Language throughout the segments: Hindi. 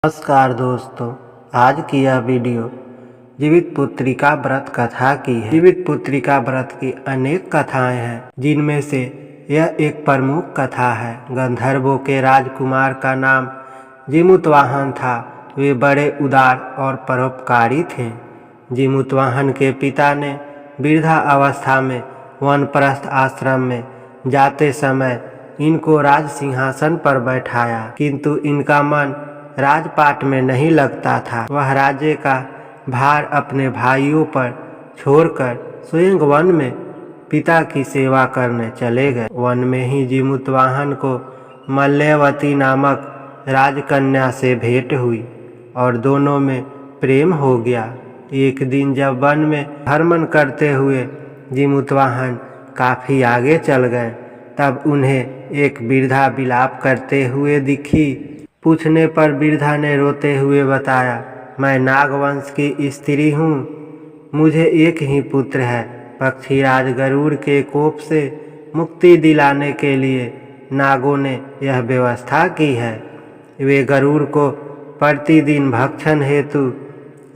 नमस्कार दोस्तों, आज की यह वीडियो जीवित पुत्रिका व्रत कथा की है। जीवित पुत्रिका व्रत की अनेक कथाएं हैं, जिनमें से यह एक प्रमुख कथा है। गंधर्वों के राजकुमार का नाम जीमूतवाहन था। वे बड़े उदार और परोपकारी थे। जीमूतवाहन के पिता ने वृद्धा अवस्था में वानप्रस्थ आश्रम में जाते समय इनको राज सिंहासन पर बैठाया, किंतु इनका मन राजपाट में नहीं लगता था। वह राज्य का भार अपने भाइयों पर छोड़कर स्वयं वन में पिता की सेवा करने चले गए। वन में ही जीमूतवाहन को मल्लयवती नामक राजकन्या से भेंट हुई और दोनों में प्रेम हो गया। एक दिन जब वन में भ्रमण करते हुए जीमूतवाहन काफ़ी आगे चल गए, तब उन्हें एक वृद्धा विलाप करते हुए दिखी। पूछने पर वृद्धा ने रोते हुए बताया, मैं नागवंश की स्त्री हूँ। मुझे एक ही पुत्र है। पक्षीराज गरुड़ के कोप से मुक्ति दिलाने के लिए नागों ने यह व्यवस्था की है। वे गरुड़ को प्रतिदिन भक्षण हेतु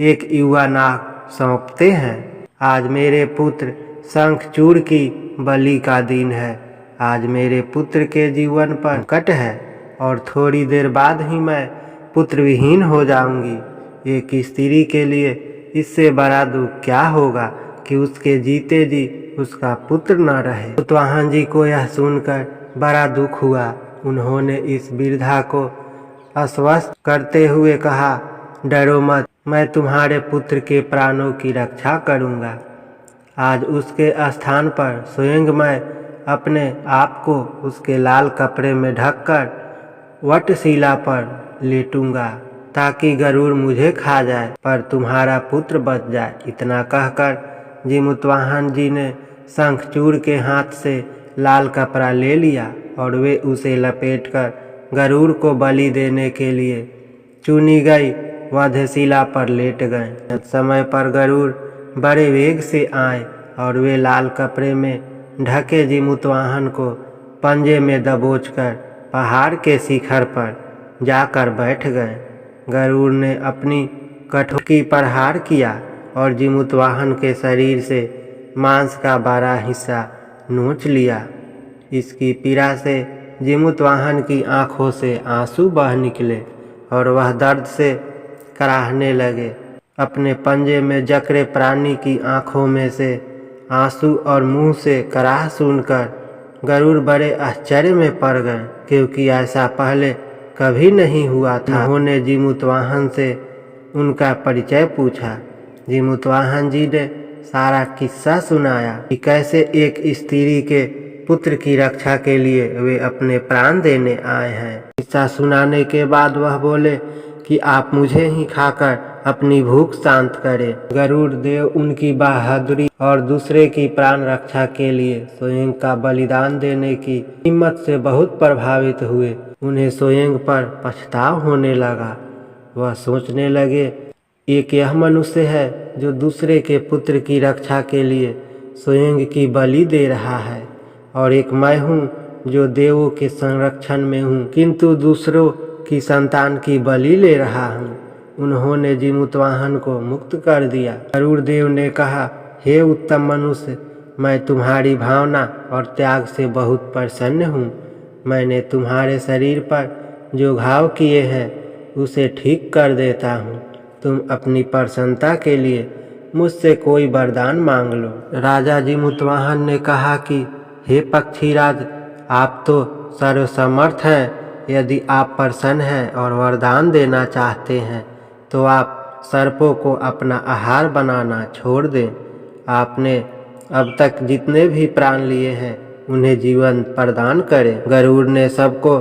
एक युवा नाग सौंपते हैं। आज मेरे पुत्र शंखचूड़ की बलि का दिन है। आज मेरे पुत्र के जीवन पर संकट है और थोड़ी देर बाद ही मैं पुत्र विहीन हो जाऊंगी। एक स्त्री के लिए इससे बड़ा दुख क्या होगा कि उसके जीते जी उसका पुत्र न रहे। जीमूतवाहन जी को यह सुनकर बड़ा दुख हुआ। उन्होंने इस वृद्धा को आश्वस्त करते हुए कहा, डरो मत, मैं तुम्हारे पुत्र के प्राणों की रक्षा करूंगा। आज उसके स्थान पर स्वयं मैं अपने आप को उसके लाल कपड़े में ढककर वटशिला पर लेटूंगा, ताकि गरुड़ मुझे खा जाए पर तुम्हारा पुत्र बच जाए। इतना कहकर जीमूतवाहन जी ने शंखचूड़ के हाथ से लाल कपड़ा ले लिया और वे उसे लपेटकर गरुड़ को बलि देने के लिए चुनी गई वधशिला पर लेट गए। समय पर गरुड़ बड़े वेग से आए और वे लाल कपड़े में ढके जीमूतवाहन को पंजे में दबोचकर पहाड़ के शिखर पर जाकर बैठ गए। गरुड़ ने अपनी कठोर की प्रहार किया और जीमूतवाहन के शरीर से मांस का बड़ा हिस्सा नोच लिया। इसकी पीड़ा से जीमूतवाहन की आंखों से आंसू बह निकले और वह दर्द से कराहने लगे। अपने पंजे में जकड़े प्राणी की आंखों में से आंसू और मुंह से कराह सुनकर गरुड़ बड़े आश्चर्य में पड़ गए, क्योंकि ऐसा पहले कभी नहीं हुआ था। उन्होंने जीमूतवाहन से उनका परिचय पूछा। जीमूतवाहन जी ने सारा किस्सा सुनाया कि कैसे एक स्त्री के पुत्र की रक्षा के लिए वे अपने प्राण देने आए हैं। किस्सा सुनाने के बाद वह बोले कि आप मुझे ही खाकर अपनी भूख शांत करें। गरुड़ देव उनकी बहादुरी और दूसरे की प्राण रक्षा के लिए स्वयं का बलिदान देने की हिम्मत से बहुत प्रभावित हुए। उन्हें स्वयं पर पछतावा होने लगा। वह सोचने लगे, एक यह मनुष्य है जो दूसरे के पुत्र की रक्षा के लिए स्वयं की बलि दे रहा है, और एक मैं हूँ जो देवों के संरक्षण में हूँ, किंतु दूसरों की संतान की बलि ले रहा हूँ। उन्होंने जीमूतवाहन को मुक्त कर दिया। गरुड़ देव ने कहा, हे उत्तम मनुष्य, मैं तुम्हारी भावना और त्याग से बहुत प्रसन्न हूँ। मैंने तुम्हारे शरीर पर जो घाव किए हैं उसे ठीक कर देता हूँ। तुम अपनी प्रसन्नता के लिए मुझसे कोई वरदान मांग लो। राजा जीमूतवाहन ने कहा कि हे पक्षीराज, आप तो सर्वसमर्थ हैं। यदि आप प्रसन्न हैं और वरदान देना चाहते हैं तो आप सर्पों को अपना आहार बनाना छोड़ दें। आपने अब तक जितने भी प्राण लिए हैं उन्हें जीवन प्रदान करें। गरुड़ ने सबको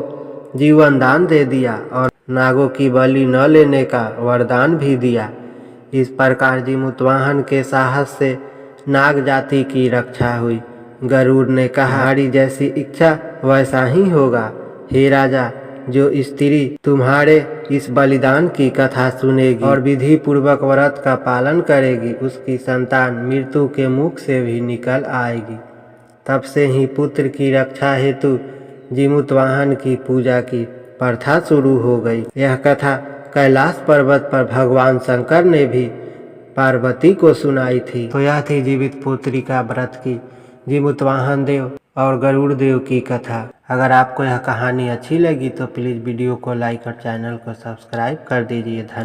जीवन दान दे दिया और नागों की बलि न लेने का वरदान भी दिया। इस प्रकार जीमूतवाहन के साहस से नाग जाति की रक्षा हुई। गरुड़ ने कहा, हमारी जैसी इच्छा वैसा ही होगा। हे राजा, जो स्त्री तुम्हारे इस बलिदान की कथा सुनेगी और विधि पूर्वक व्रत का पालन करेगी, उसकी संतान मृत्यु के मुख से भी निकल आएगी। तब से ही पुत्र की रक्षा हेतु जीमूतवाहन की पूजा की प्रथा शुरू हो गई। यह कथा कैलाश पर्वत पर भगवान शंकर ने भी पार्वती को सुनाई थी। तो यह थी जीवित पुत्रिका व्रत की जीमूतवाहन देव और गरुड़ देव की कथा। अगर आपको यह कहानी अच्छी लगी तो प्लीज़ वीडियो को लाइक और चैनल को सब्सक्राइब कर दीजिए। धन्यवाद।